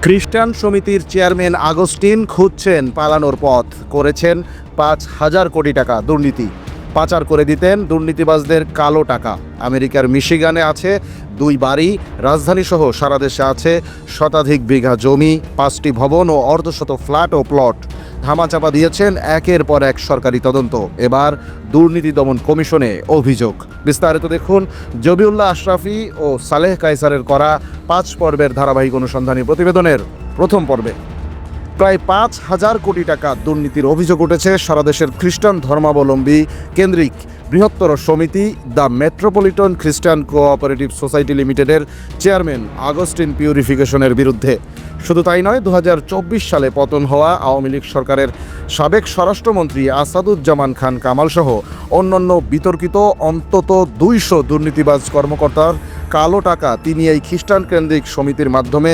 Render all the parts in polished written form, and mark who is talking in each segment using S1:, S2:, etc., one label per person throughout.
S1: খ্রিস্টান সমিতির chairman Augustine খুঁজছেন পালানোর পথ। করেছেন 5,000 কোটি টাকা দুর্নীতি, পাচার করে দিতেন দুর্নীতিবাজদের কালো টাকা। আমেরিকার মিশিগানে আছে 2 বাড়ি, রাজধানীসহ সারা দেশে আছে শতাধিক বিঘা জমি, 5টি ভবন ও অর্ধশত ফ্ল্যাট ও প্লট। ধামাচাপা দিয়েছেন একের পর এক সরকারি তদন্ত। এবার দুর্নীতি দমন কমিশনে অভিযোগ। বিস্তারিত দেখুন জবিউল্লাহ আশরাফি ও সালেহ কায়সারের করা 5 পর্বের ধারাবাহিক অনুসন্ধানী প্রতিবেদনের প্রথম পর্বে। প্রায় 5,000 কোটি টাকা দুর্নীতির অভিযোগ উঠেছে সারা দেশের খ্রিস্টান ধর্মাবলম্বী কেন্দ্রিক বৃহত্তর সমিতি দ্য মেট্রোপলিটন খ্রিস্টান কোঅপারেটিভ সোসাইটি লিমিটেডের চেয়ারম্যান আগস্টিন পিউরিফিকেশনের বিরুদ্ধে। শুধু তাই নয়, 2024 সালে পতন হওয়া আওয়ামী লীগ সরকারের সাবেক স্বরাষ্ট্রমন্ত্রী আসাদুজ্জামান খান কামাল সহ অন্যান্য বিতর্কিত অন্তত 200 দুর্নীতিবাজ কর্মকর্তার কালো টাকা তিনি এই খ্রিস্টান কেন্দ্রিক সমিতির মাধ্যমে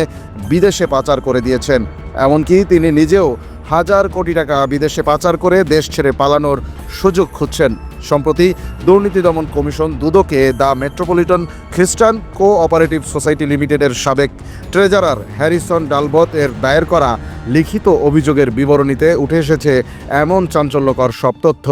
S1: বিদেশে পাচার করে দিয়েছেন। এমনকি তিনি নিজেও 1,000 কোটি টাকা বিদেশে পাচার করে দেশ ছেড়ে পালানোর সুযোগ খুঁজছেন। সম্প্রতি দুর্নীতি দমন কমিশন দুদকে দ্য মেট্রোপলিটন খ্রিস্টান কোঅপারেটিভ সোসাইটি লিমিটেডের সাবেক ট্রেজারার হ্যারিসন ডালবত এর দায়ের করা লিখিত অভিযোগের বিবরণীতে উঠে এসেছে এমন চাঞ্চল্যকর সব তথ্য।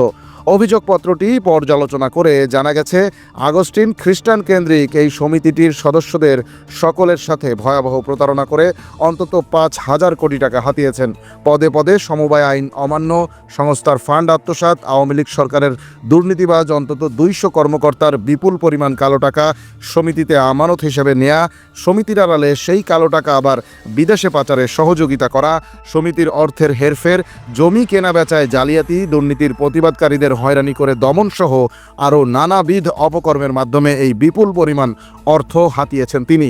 S1: অভিযোগপত্রটি পর্যালোচনা করে জানা গেছে, আগস্টিন খ্রিস্টান কেন্দ্রিক এই সমিতিটির সদস্যদের সকলের সাথে ভয়াবহ প্রতারণা করে অন্তত 5,000 কোটি টাকা হাতিয়েছেন। পদে পদে সমবায় আইন অমান্য, সংস্থার ফান্ড আত্মসাৎ, আওয়ামী লীগ সরকারের দুর্নীতিবাজ অন্তত 200 কর্মকর্তার বিপুল পরিমাণ কালো টাকা সমিতিতে আমানত হিসেবে নেয়া, সমিতির আড়ালে সেই কালো টাকা আবার বিদেশে পাচারে সহযোগিতা করা, সমিতির অর্থের হেরফের, জমি কেনা বেচায় জালিয়াতি, দুর্নীতির প্রতিবাদকারীদের হয়রানি করে দমনসহ আরও নানাবিধ অপকর্মের মাধ্যমে এই বিপুল পরিমাণ অর্থ হাতিয়েছেন তিনি।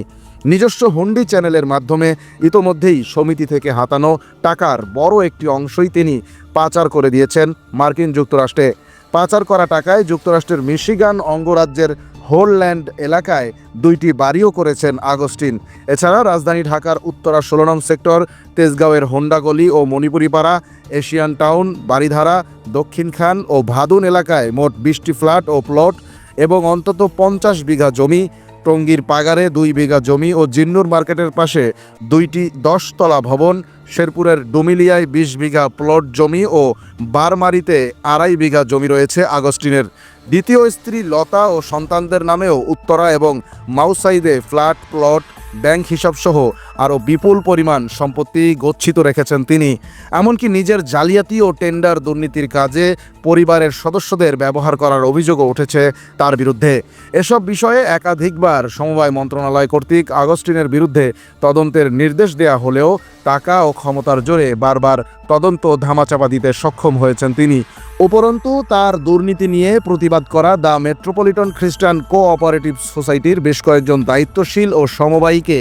S1: নিজস্ব হুন্ডি চ্যানেলের মাধ্যমে ইতোমধ্যেই সমিতি থেকে হাতানো টাকার বড় একটি অংশই তিনি পাচার করে দিয়েছেন মার্কিন যুক্তরাষ্ট্রে। পাচার করা টাকায় যুক্তরাষ্ট্রের মিশিগান অঙ্গরাজ্যের হোলল্যান্ড এলাকায় 2টি বাড়িও করেছেন আগস্টিন। এছাড়া রাজধানী ঢাকার উত্তরা 16 নং সেক্টর, তেজগাঁওয়ের হোন্ডাগলি ও মণিপুরিপাড়া, এশিয়ান টাউন, বাড়িধারা, দক্ষিণখান ও ভাদুন এলাকায় মোট 20টি ফ্ল্যাট ও প্লট এবং অন্তত 50 বিঘা জমি, টঙ্গীর পাগারে 2 বিঘা জমি ও জিন্নুর মার্কেটের পাশে 2টি 10 তলা ভবন, শেরপুরের ডুমিলিয়ায় 20 বিঘা প্লট জমি ও বারমারিতে 2.5 বিঘা জমি রয়েছে আগস্টিনের। দ্বিতীয় স্ত্রী লতা ও সন্তানদের নামেও উত্তরা এবং মাউসাইদে ফ্ল্যাট, প্লট, ব্যাংক হিসাবসহ আরও বিপুল পরিমাণ সম্পত্তি গচ্ছিত রেখেছেন তিনি। এমনকি নিজের জালিয়াতি ও টেন্ডার দুর্নীতির কাজে পরিবারের সদস্যদের ব্যবহার করার অভিযোগও উঠেছে তার বিরুদ্ধে। এসব বিষয়ে একাধিকবার সমবায় মন্ত্রণালয় কর্তৃক আগস্টিনের বিরুদ্ধে তদন্তের নির্দেশ দেয়া হলেও টাকা ও ক্ষমতার জোরে বারবার তদন্ত ধামাচাপা দিতে সক্ষম হয়েছেন তিনি। উপরন্তু তার দুর্নীতি নিয়ে প্রতিবাদ করা দ্য মেট্রোপলিটন খ্রিস্টান কোঅপারেটিভ সোসাইটির বেশ কয়েকজন দায়িত্বশীল ও সমবায়ীকে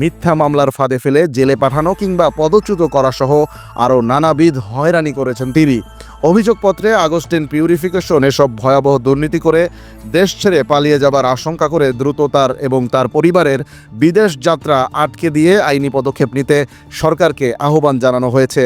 S1: মিথ্যা মামলার ফাঁদে ফেলে জেলে পাঠানো কিংবা পদচ্যুত করা সহ আরও নানাবিধ হয়রানি করেছেন তিনি। অভিযোগপত্রে আগস্টিন পিউরিফিকেশন এসব ভয়াবহ দুর্নীতি করে দেশ ছেড়ে পালিয়ে যাবার আশঙ্কা করে দ্রুত তার এবং তার পরিবারের বিদেশ যাত্রা আটকে দিয়ে আইনি পদক্ষেপ নিতে সরকারকে আহ্বান জানানো হয়েছে।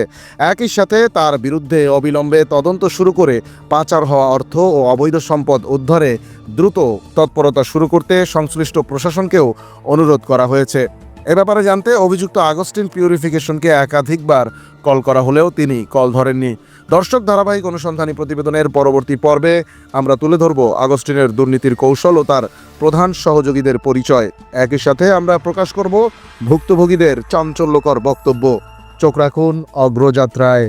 S1: একই সাথে তার বিরুদ্ধে অবিলম্বে তদন্ত শুরু করে পাচার হওয়া অর্থ ও অবৈধ সম্পদ উদ্ধারে দ্রুত তৎপরতা শুরু করতে সংশ্লিষ্ট প্রশাসনকেও অনুরোধ করা হয়েছে। এ ব্যাপারে জানতে অভিযুক্ত আগস্টিন পিউরিফিকেশনকে একাধিকবার কল করা হলেও তিনি কল ধরেননি। দর্শক, ধারাবাহিক অনুসন্ধানী প্রতিবেদনের পরবর্তী পর্বে আমরা তুলে ধরব আগস্টিনের দুর্নীতির কৌশল ও তার প্রধান সহযোগীদের পরিচয়। একই সাথে আমরা প্রকাশ করব ভুক্তভোগীদের চাঞ্চল্যকর বক্তব্য। চোখ রাখুন অগ্রযাত্রায়।